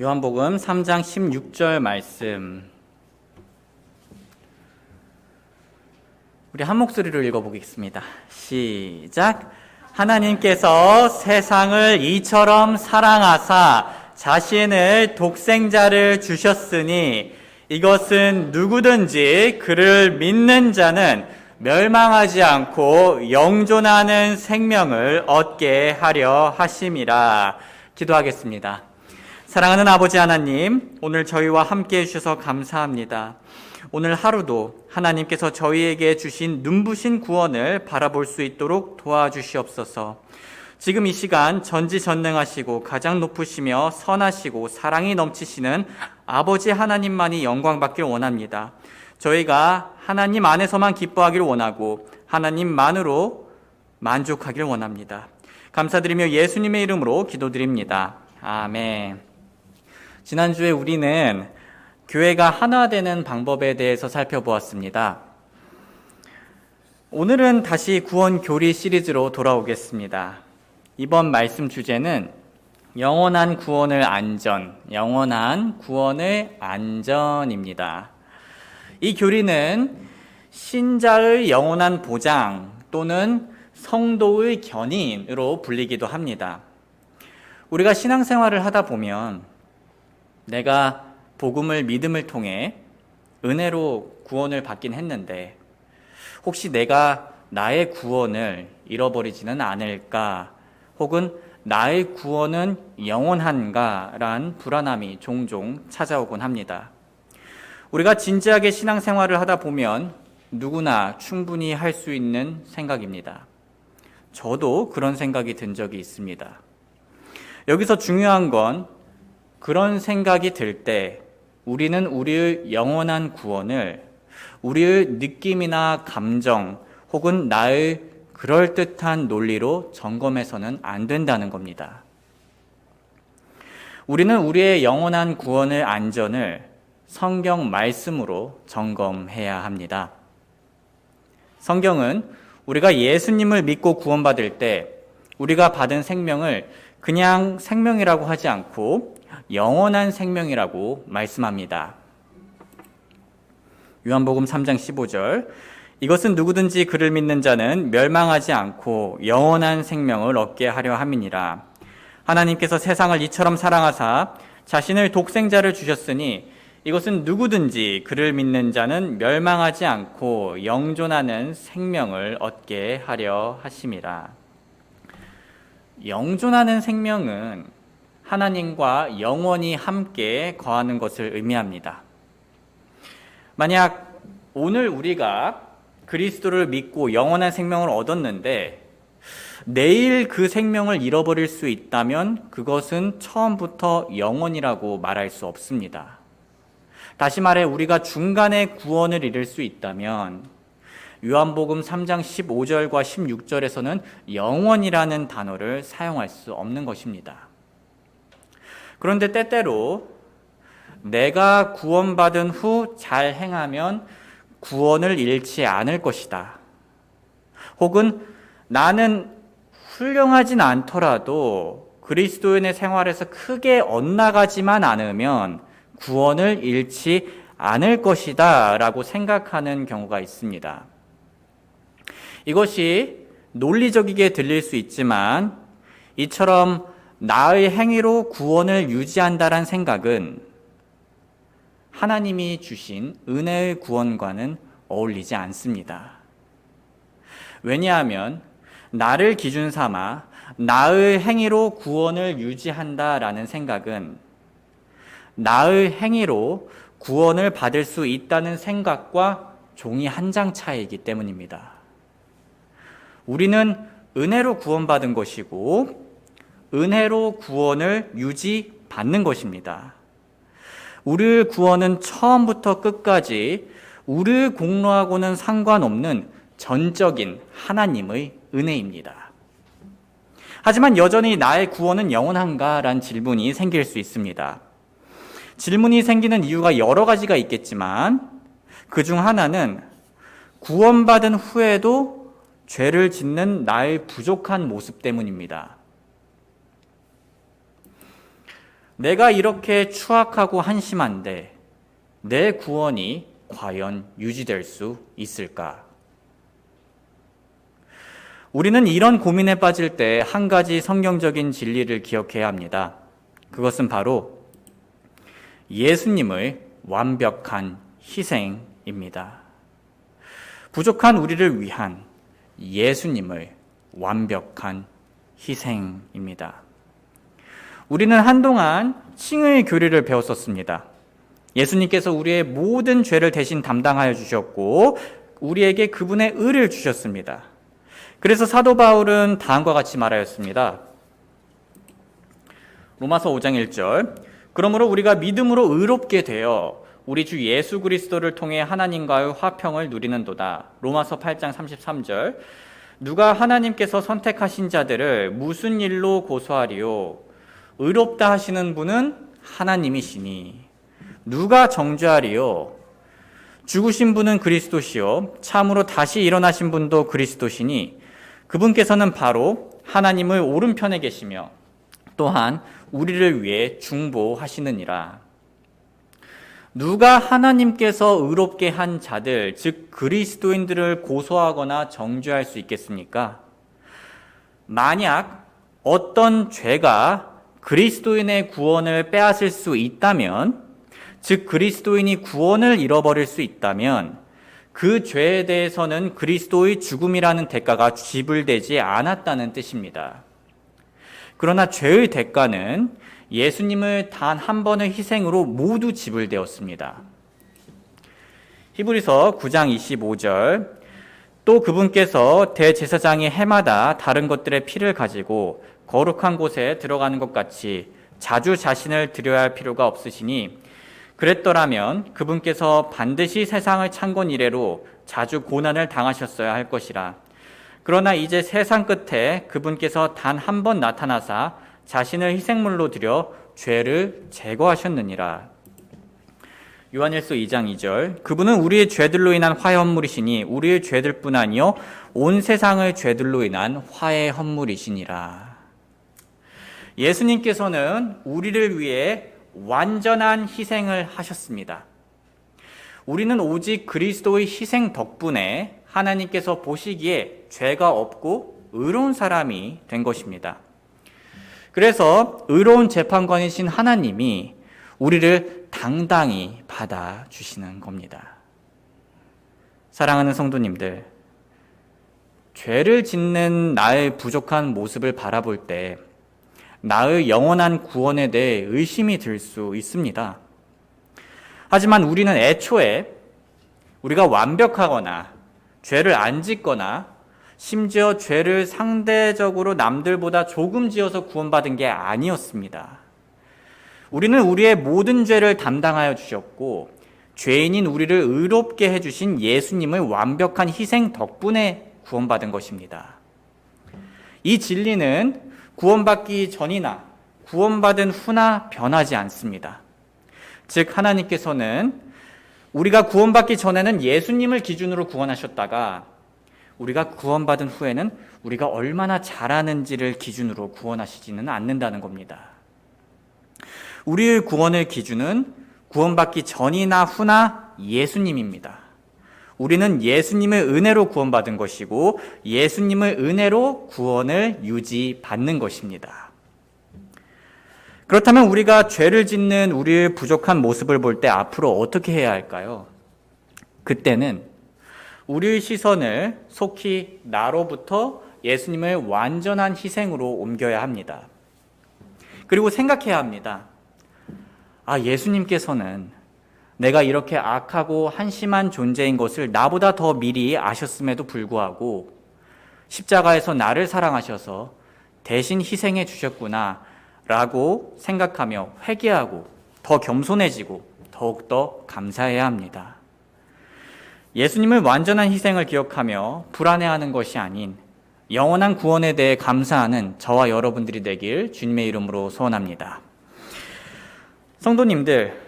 요한복음 3장 16절 말씀, 우리 한 목소리로 읽어보겠습니다. 시작. 하나님께서 세상을 이처럼 사랑하사 자신의 독생자를 주셨으니 이것은 누구든지 그를 믿는 자는 멸망하지 않고 영존하는 생명을 얻게 하려 하심이라. 기도하겠습니다. 사랑하는 아버지 하나님, 오늘 저희와 함께 해주셔서 감사합니다. 오늘 하루도 하나님께서 저희에게 주신 눈부신 구원을 바라볼 수 있도록 도와주시옵소서. 지금 이 시간 전지전능하시고 가장 높으시며 선하시고 사랑이 넘치시는 아버지 하나님만이 영광받길 원합니다. 저희가 하나님 안에서만 기뻐하길 원하고 하나님만으로 만족하길 원합니다. 감사드리며 예수님의 이름으로 기도드립니다. 아멘. 지난주에 우리는 교회가 하나되는 방법에 대해서 살펴보았습니다. 오늘은 다시 구원 교리 시리즈로 돌아오겠습니다. 이번 말씀 주제는 영원한 구원의 안전입니다. 이 교리는 신자의 영원한 보장 또는 성도의 견인으로 불리기도 합니다. 우리가 신앙생활을 하다 보면 내가 복음을 믿음을 통해 은혜로 구원을 받긴 했는데 혹시 내가 나의 구원을 잃어버리지는 않을까, 혹은 나의 구원은 영원한가란 불안함이 종종 찾아오곤 합니다. 우리가 진지하게 신앙생활을 하다 보면 누구나 충분히 할 수 있는 생각입니다. 저도 그런 생각이 든 적이 있습니다. 여기서 중요한 건 그런 생각이 들 때 우리는 우리의 영원한 구원을 우리의 느낌이나 감정 혹은 나의 그럴듯한 논리로 점검해서는 안 된다는 겁니다. 우리는 우리의 영원한 구원의 안전을 성경 말씀으로 점검해야 합니다. 성경은 우리가 예수님을 믿고 구원받을 때 우리가 받은 생명을 그냥 생명이라고 하지 않고 영원한 생명이라고 말씀합니다. 요한복음 3장 15절, 이것은 누구든지 그를 믿는 자는 멸망하지 않고 영원한 생명을 얻게 하려 함이니라. 하나님께서 세상을 이처럼 사랑하사 자신의 독생자를 주셨으니 이것은 누구든지 그를 믿는 자는 멸망하지 않고 영존하는 생명을 얻게 하려 하심이라. 영존하는 생명은 하나님과 영원히 함께 거하는 것을 의미합니다. 만약 오늘 우리가 그리스도를 믿고 영원한 생명을 얻었는데 내일 그 생명을 잃어버릴 수 있다면 그것은 처음부터 영원이라고 말할 수 없습니다. 다시 말해 우리가 중간에 구원을 잃을 수 있다면 요한복음 3장 15절과 16절에서는 영원이라는 단어를 사용할 수 없는 것입니다. 그런데 때때로 내가 구원받은 후 잘 행하면 구원을 잃지 않을 것이다. 혹은 나는 훌륭하진 않더라도 그리스도인의 생활에서 크게 엇나가지만 않으면 구원을 잃지 않을 것이다 라고 생각하는 경우가 있습니다. 이것이 논리적이게 들릴 수 있지만 이처럼 나의 행위로 구원을 유지한다는 생각은 하나님이 주신 은혜의 구원과는 어울리지 않습니다. 왜냐하면 나를 기준 삼아 나의 행위로 구원을 유지한다라는 생각은 나의 행위로 구원을 받을 수 있다는 생각과 종이 한 장 차이이기 때문입니다. 우리는 은혜로 구원받은 것이고 은혜로 구원을 유지받는 것입니다. 우리의 구원은 처음부터 끝까지 우리의 공로하고는 상관없는 전적인 하나님의 은혜입니다. 하지만 여전히 나의 구원은 영원한가라는 질문이 생길 수 있습니다. 질문이 생기는 이유가 여러 가지가 있겠지만 그중 하나는 구원받은 후에도 죄를 짓는 나의 부족한 모습 때문입니다. 내가 이렇게 추악하고 한심한데 내 구원이 과연 유지될 수 있을까? 우리는 이런 고민에 빠질 때 한 가지 성경적인 진리를 기억해야 합니다. 그것은 바로 예수님의 완벽한 희생입니다. 부족한 우리를 위한 예수님의 완벽한 희생입니다. 우리는 한동안 칭의 교리를 배웠었습니다. 예수님께서 우리의 모든 죄를 대신 담당하여 주셨고 우리에게 그분의 의를 주셨습니다. 그래서 사도 바울은 다음과 같이 말하였습니다. 로마서 5장 1절 그러므로 우리가 믿음으로 의롭게 되어 우리 주 예수 그리스도를 통해 하나님과의 화평을 누리는도다. 로마서 8장 33절 누가 하나님께서 선택하신 자들을 무슨 일로 고소하리요? 의롭다 하시는 분은 하나님이시니 누가 정죄하리요? 죽으신 분은 그리스도시요 참으로 다시 일어나신 분도 그리스도시니 그분께서는 바로 하나님의 오른편에 계시며 또한 우리를 위해 중보하시느니라. 누가 하나님께서 의롭게 한 자들, 즉 그리스도인들을 고소하거나 정죄할 수 있겠습니까? 만약 어떤 죄가 그리스도인의 구원을 빼앗을 수 있다면, 즉 그리스도인이 구원을 잃어버릴 수 있다면 그 죄에 대해서는 그리스도의 죽음이라는 대가가 지불되지 않았다는 뜻입니다. 그러나 죄의 대가는 예수님의 단 한 번의 희생으로 모두 지불되었습니다. 히브리서 9장 25절 또 그분께서 대제사장이 해마다 다른 것들의 피를 가지고 거룩한 곳에 들어가는 것 같이 자주 자신을 드려야 할 필요가 없으시니 그랬더라면 그분께서 반드시 세상을 창건 이래로 자주 고난을 당하셨어야 할 것이라. 그러나 이제 세상 끝에 그분께서 단 한 번 나타나사 자신을 희생물로 드려 죄를 제거하셨느니라. 요한일서 2장 2절 그분은 우리의 죄들로 인한 화해 헌물이시니 우리의 죄들뿐 아니요 온 세상의 죄들로 인한 화해 헌물이시니라. 예수님께서는 우리를 위해 완전한 희생을 하셨습니다. 우리는 오직 그리스도의 희생 덕분에 하나님께서 보시기에 죄가 없고 의로운 사람이 된 것입니다. 그래서 의로운 재판관이신 하나님이 우리를 당당히 받아주시는 겁니다. 사랑하는 성도님들, 죄를 짓는 나의 부족한 모습을 바라볼 때 나의 영원한 구원에 대해 의심이 들 수 있습니다. 하지만 우리는 애초에 우리가 완벽하거나 죄를 안 짓거나 심지어 죄를 상대적으로 남들보다 조금 지어서 구원받은 게 아니었습니다. 우리는 우리의 모든 죄를 담당하여 주셨고 죄인인 우리를 의롭게 해주신 예수님의 완벽한 희생 덕분에 구원받은 것입니다. 이 진리는 구원받기 전이나 구원받은 후나 변하지 않습니다. 즉 하나님께서는 우리가 구원받기 전에는 예수님을 기준으로 구원하셨다가 우리가 구원받은 후에는 우리가 얼마나 잘하는지를 기준으로 구원하시지는 않는다는 겁니다. 우리의 구원의 기준은 구원받기 전이나 후나 예수님입니다. 우리는 예수님의 은혜로 구원받은 것이고 예수님의 은혜로 구원을 유지받는 것입니다. 그렇다면 우리가 죄를 짓는 우리의 부족한 모습을 볼 때 앞으로 어떻게 해야 할까요? 그때는 우리의 시선을 속히 나로부터 예수님의 완전한 희생으로 옮겨야 합니다. 그리고 생각해야 합니다. 예수님께서는 내가 이렇게 악하고 한심한 존재인 것을 나보다 더 미리 아셨음에도 불구하고 십자가에서 나를 사랑하셔서 대신 희생해 주셨구나 라고 생각하며 회개하고 더 겸손해지고 더욱더 감사해야 합니다. 예수님의 완전한 희생을 기억하며 불안해하는 것이 아닌 영원한 구원에 대해 감사하는 저와 여러분들이 되길 주님의 이름으로 소원합니다. 성도님들,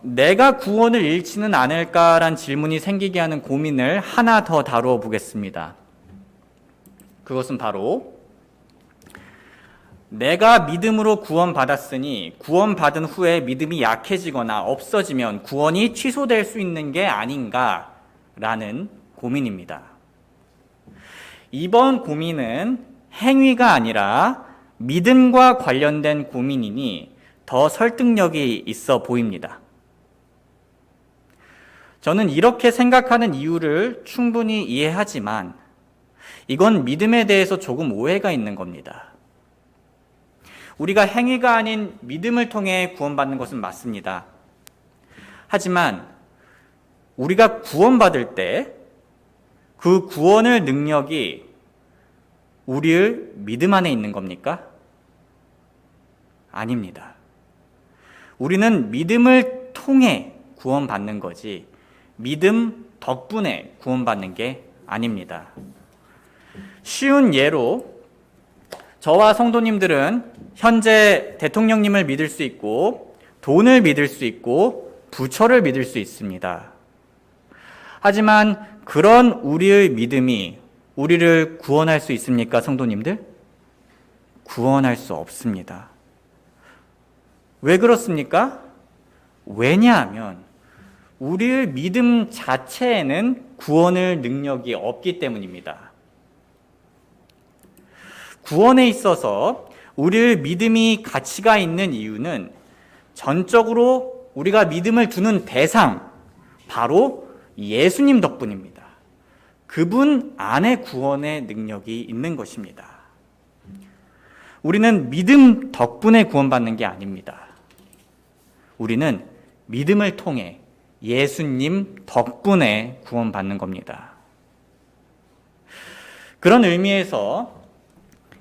내가 구원을 잃지는 않을까란 질문이 생기게 하는 고민을 하나 더 다루어 보겠습니다. 그것은 바로 내가 믿음으로 구원받았으니 구원받은 후에 믿음이 약해지거나 없어지면 구원이 취소될 수 있는 게 아닌가라는 고민입니다. 이번 고민은 행위가 아니라 믿음과 관련된 고민이니 더 설득력이 있어 보입니다. 저는 이렇게 생각하는 이유를 충분히 이해하지만 이건 믿음에 대해서 조금 오해가 있는 겁니다. 우리가 행위가 아닌 믿음을 통해 구원받는 것은 맞습니다. 하지만 우리가 구원받을 때 그 구원의 능력이 우리의 믿음 안에 있는 겁니까? 아닙니다. 우리는 믿음을 통해 구원받는 거지 믿음 덕분에 구원받는 게 아닙니다. 쉬운 예로 저와 성도님들은 현재 대통령님을 믿을 수 있고 돈을 믿을 수 있고 부처를 믿을 수 있습니다. 하지만 그런 우리의 믿음이 우리를 구원할 수 있습니까, 성도님들? 구원할 수 없습니다. 왜 그렇습니까? 왜냐하면 우리의 믿음 자체에는 구원의 능력이 없기 때문입니다. 구원에 있어서 우리의 믿음이 가치가 있는 이유는 전적으로 우리가 믿음을 두는 대상, 바로 예수님 덕분입니다. 그분 안에 구원의 능력이 있는 것입니다. 우리는 믿음 덕분에 구원받는 게 아닙니다. 우리는 믿음을 통해 예수님 덕분에 구원받는 겁니다. 그런 의미에서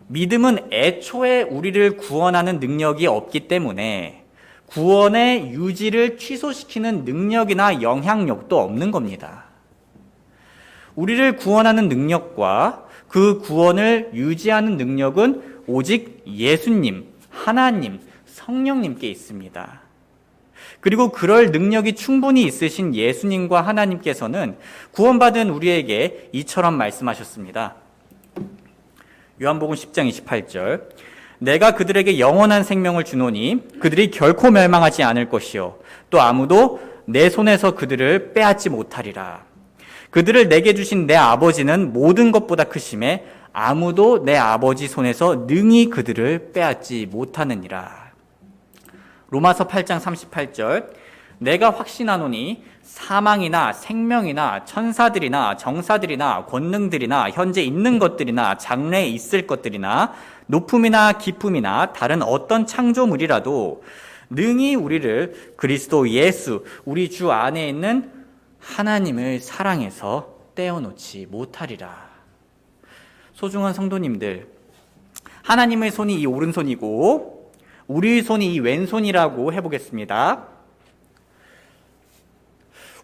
믿음은 애초에 우리를 구원하는 능력이 없기 때문에 구원의 유지를 취소시키는 능력이나 영향력도 없는 겁니다. 우리를 구원하는 능력과 그 구원을 유지하는 능력은 오직 예수님, 하나님, 성령님께 있습니다. 그리고 그럴 능력이 충분히 있으신 예수님과 하나님께서는 구원받은 우리에게 이처럼 말씀하셨습니다. 요한복음 10장 28절 내가 그들에게 영원한 생명을 주노니 그들이 결코 멸망하지 않을 것이요 또 아무도 내 손에서 그들을 빼앗지 못하리라. 그들을 내게 주신 내 아버지는 모든 것보다 크심에 아무도 내 아버지 손에서 능히 그들을 빼앗지 못하느니라. 로마서 8장 38절 내가 확신하노니 사망이나 생명이나 천사들이나 정사들이나 권능들이나 현재 있는 것들이나 장래에 있을 것들이나 높음이나 깊음이나 다른 어떤 창조물이라도 능히 우리를 그리스도 예수 우리 주 안에 있는 하나님의 사랑에서 떼어놓지 못하리라. 소중한 성도님들, 하나님의 손이 이 오른손이고 우리의 손이 이 왼손이라고 해보겠습니다.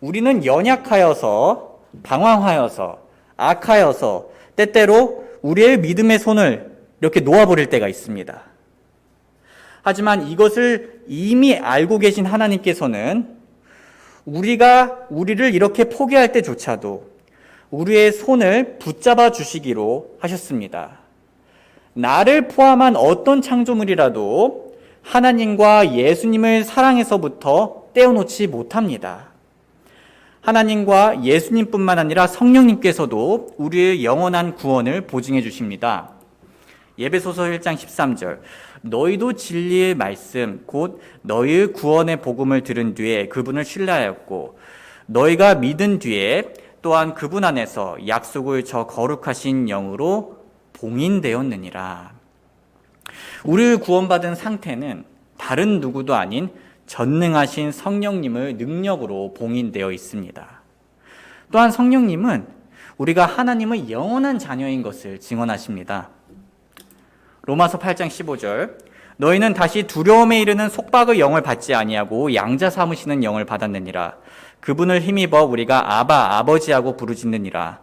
우리는 연약하여서 방황하여서 악하여서 때때로 우리의 믿음의 손을 이렇게 놓아버릴 때가 있습니다. 하지만 이것을 이미 알고 계신 하나님께서는 우리가 우리를 이렇게 포기할 때조차도 우리의 손을 붙잡아 주시기로 하셨습니다. 나를 포함한 어떤 창조물이라도 하나님과 예수님을 사랑에서부터 떼어놓지 못합니다. 하나님과 예수님뿐만 아니라 성령님께서도 우리의 영원한 구원을 보증해 주십니다. 에베소서 1장 13절 너희도 진리의 말씀 곧 너희의 구원의 복음을 들은 뒤에 그분을 신뢰하였고 너희가 믿은 뒤에 또한 그분 안에서 약속을 저 거룩하신 영으로 봉인되었느니라. 우리의 구원받은 상태는 다른 누구도 아닌 전능하신 성령님의 능력으로 봉인되어 있습니다. 또한 성령님은 우리가 하나님의 영원한 자녀인 것을 증언하십니다. 로마서 8장 15절 너희는 다시 두려움에 이르는 속박의 영을 받지 아니하고 양자 삼으시는 영을 받았느니라. 그분을 힘입어 우리가 아바 아버지하고 부르짖느니라.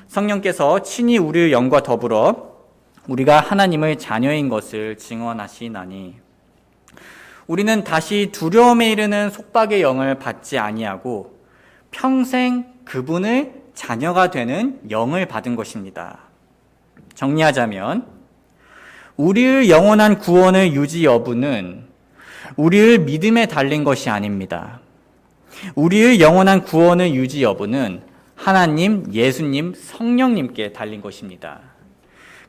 성령께서 친히 우리의 영과 더불어 우리가 하나님의 자녀인 것을 증언하시나니 우리는 다시 두려움에 이르는 속박의 영을 받지 아니하고 평생 그분의 자녀가 되는 영을 받은 것입니다. 정리하자면 우리의 영원한 구원의 유지 여부는 우리의 믿음에 달린 것이 아닙니다. 우리의 영원한 구원의 유지 여부는 하나님, 예수님, 성령님께 달린 것입니다.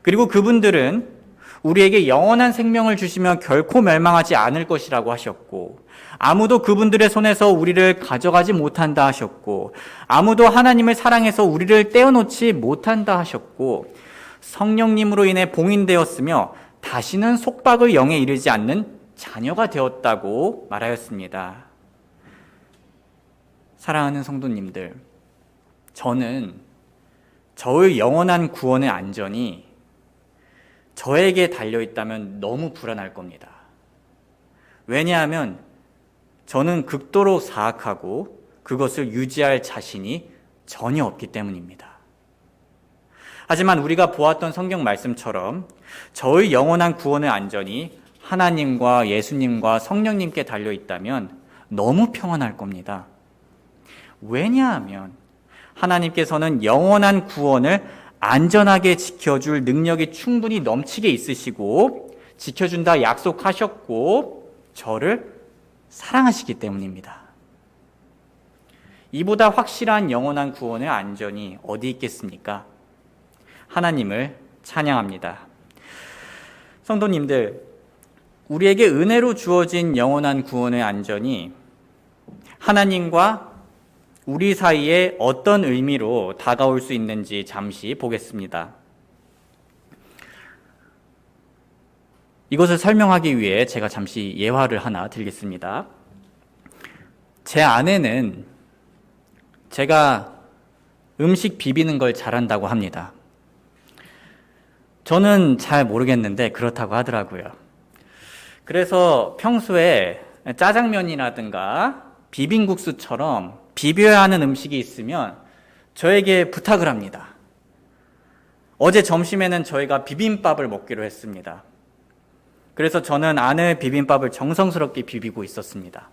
그리고 그분들은 우리에게 영원한 생명을 주시며 결코 멸망하지 않을 것이라고 하셨고, 아무도 그분들의 손에서 우리를 가져가지 못한다 하셨고, 아무도 하나님을 사랑해서 우리를 떼어놓지 못한다 하셨고, 성령님으로 인해 봉인되었으며 다시는 속박의 영에 이르지 않는 자녀가 되었다고 말하였습니다. 사랑하는 성도님들, 저는 저의 영원한 구원의 안전이 저에게 달려있다면 너무 불안할 겁니다. 왜냐하면 저는 극도로 사악하고 그것을 유지할 자신이 전혀 없기 때문입니다. 하지만 우리가 보았던 성경 말씀처럼 저의 영원한 구원의 안전이 하나님과 예수님과 성령님께 달려있다면 너무 평안할 겁니다. 왜냐하면 하나님께서는 영원한 구원을 안전하게 지켜줄 능력이 충분히 넘치게 있으시고 지켜준다 약속하셨고 저를 사랑하시기 때문입니다. 이보다 확실한 영원한 구원의 안전이 어디 있겠습니까? 하나님을 찬양합니다. 성도님들, 우리에게 은혜로 주어진 영원한 구원의 안전이 하나님과 우리 사이에 어떤 의미로 다가올 수 있는지 잠시 보겠습니다. 이것을 설명하기 위해 제가 잠시 예화를 하나 드리겠습니다. 제 아내는 제가 음식 비비는 걸 잘한다고 합니다. 저는 잘 모르겠는데 그렇다고 하더라고요. 그래서 평소에 짜장면이라든가 비빔국수처럼 비벼야 하는 음식이 있으면 저에게 부탁을 합니다. 어제 점심에는 저희가 비빔밥을 먹기로 했습니다. 그래서 저는 아내의 비빔밥을 정성스럽게 비비고 있었습니다.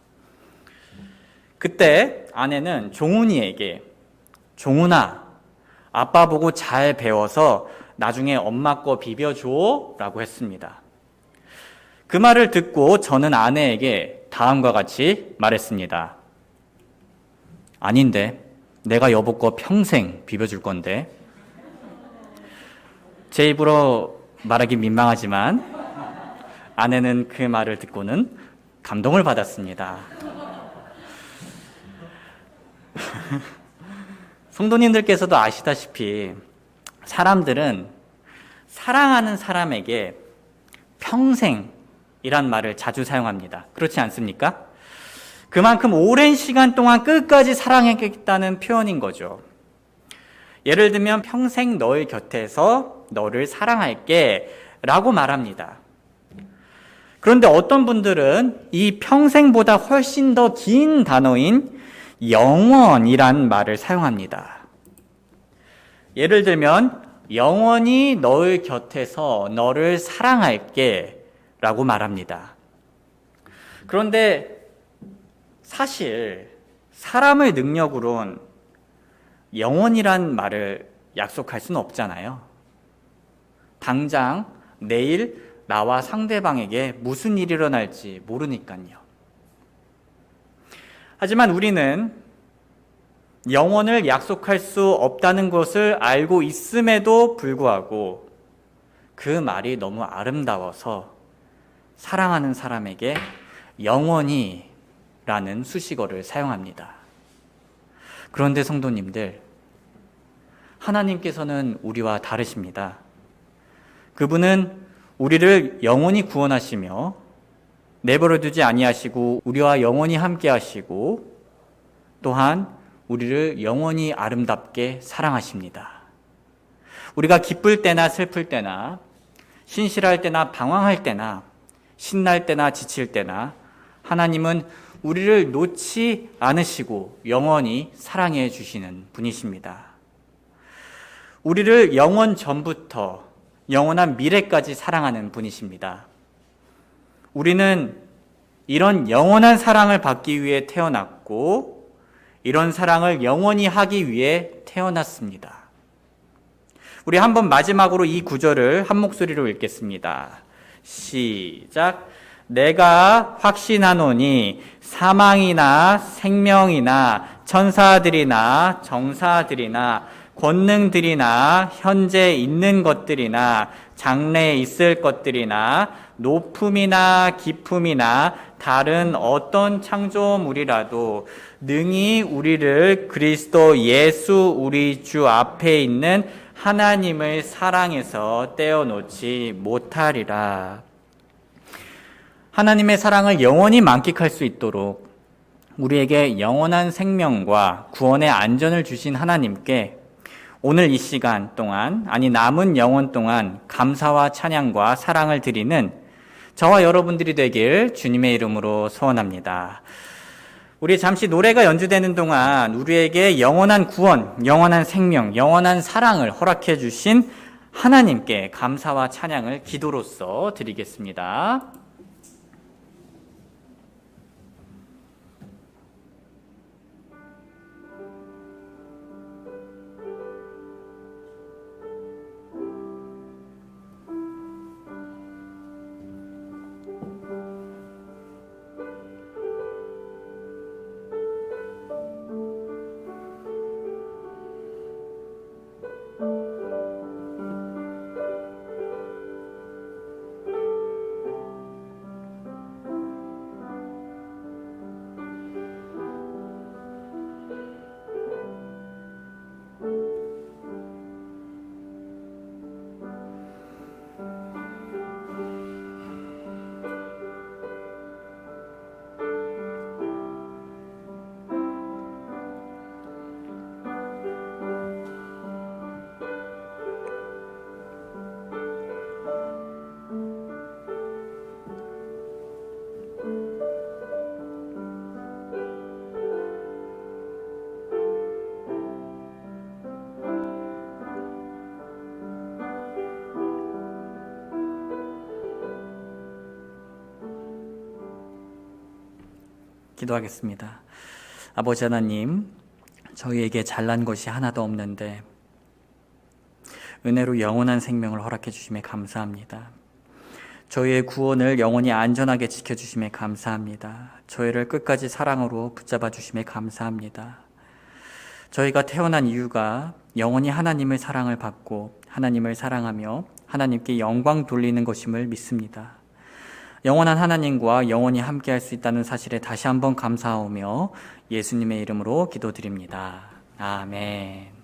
그때 아내는 종훈이에게 종훈아, 아빠 보고 잘 배워서 나중에 엄마 거 비벼줘 라고 했습니다. 그 말을 듣고 저는 아내에게 다음과 같이 말했습니다. 아닌데, 내가 여보 거 평생 비벼줄 건데. 제 입으로 말하기 민망하지만 아내는 그 말을 듣고는 감동을 받았습니다. 성도님들께서도 아시다시피 사람들은 사랑하는 사람에게 평생이란 말을 자주 사용합니다. 그렇지 않습니까? 그만큼 오랜 시간 동안 끝까지 사랑하겠다는 표현인 거죠. 예를 들면 평생 너의 곁에서 너를 사랑할게 라고 말합니다. 그런데 어떤 분들은 이 평생보다 훨씬 더 긴 단어인 영원이란 말을 사용합니다. 예를 들면 영원히 너의 곁에서 너를 사랑할게 라고 말합니다. 그런데 사실 사람의 능력으론 영원이란 말을 약속할 수는 없잖아요. 당장 내일 나와 상대방에게 무슨 일이 일어날지 모르니까요. 하지만 우리는 영원을 약속할 수 없다는 것을 알고 있음에도 불구하고 그 말이 너무 아름다워서 사랑하는 사람에게 영원히 라는 수식어를 사용합니다. 그런데 성도님들, 하나님께서는 우리와 다르십니다. 그분은 우리를 영원히 구원하시며 내버려 두지 아니하시고 우리와 영원히 함께 하시고 또한 우리를 영원히 아름답게 사랑하십니다. 우리가 기쁠 때나 슬플 때나 신실할 때나 방황할 때나 신날 때나 지칠 때나 하나님은 우리를 놓지 않으시고 영원히 사랑해 주시는 분이십니다. 우리를 영원 전부터 영원한 미래까지 사랑하는 분이십니다. 우리는 이런 영원한 사랑을 받기 위해 태어났고 이런 사랑을 영원히 하기 위해 태어났습니다. 우리 한번 마지막으로 이 구절을 한 목소리로 읽겠습니다. 시작. 내가 확신하노니 사망이나 생명이나 천사들이나 정사들이나 권능들이나 현재 있는 것들이나 장래에 있을 것들이나 높음이나 깊음이나 다른 어떤 창조물이라도 능히 우리를 그리스도 예수 우리 주 앞에 있는 하나님의 사랑에서 떼어놓지 못하리라. 하나님의 사랑을 영원히 만끽할 수 있도록 우리에게 영원한 생명과 구원의 안전을 주신 하나님께 오늘 이 시간 동안, 아니 남은 영원 동안 감사와 찬양과 사랑을 드리는 저와 여러분들이 되길 주님의 이름으로 소원합니다. 우리 잠시 노래가 연주되는 동안 우리에게 영원한 구원, 영원한 생명, 영원한 사랑을 허락해 주신 하나님께 감사와 찬양을 기도로서 드리겠습니다. 기도하겠습니다. 아버지 하나님, 저희에게 잘난 것이 하나도 없는데 은혜로 영원한 생명을 허락해 주심에 감사합니다. 저희의 구원을 영원히 안전하게 지켜주심에 감사합니다. 저희를 끝까지 사랑으로 붙잡아 주심에 감사합니다. 저희가 태어난 이유가 영원히 하나님의 사랑을 받고 하나님을 사랑하며 하나님께 영광 돌리는 것임을 믿습니다. 영원한 하나님과 영원히 함께할 수 있다는 사실에 다시 한번 감사하오며 예수님의 이름으로 기도드립니다. 아멘.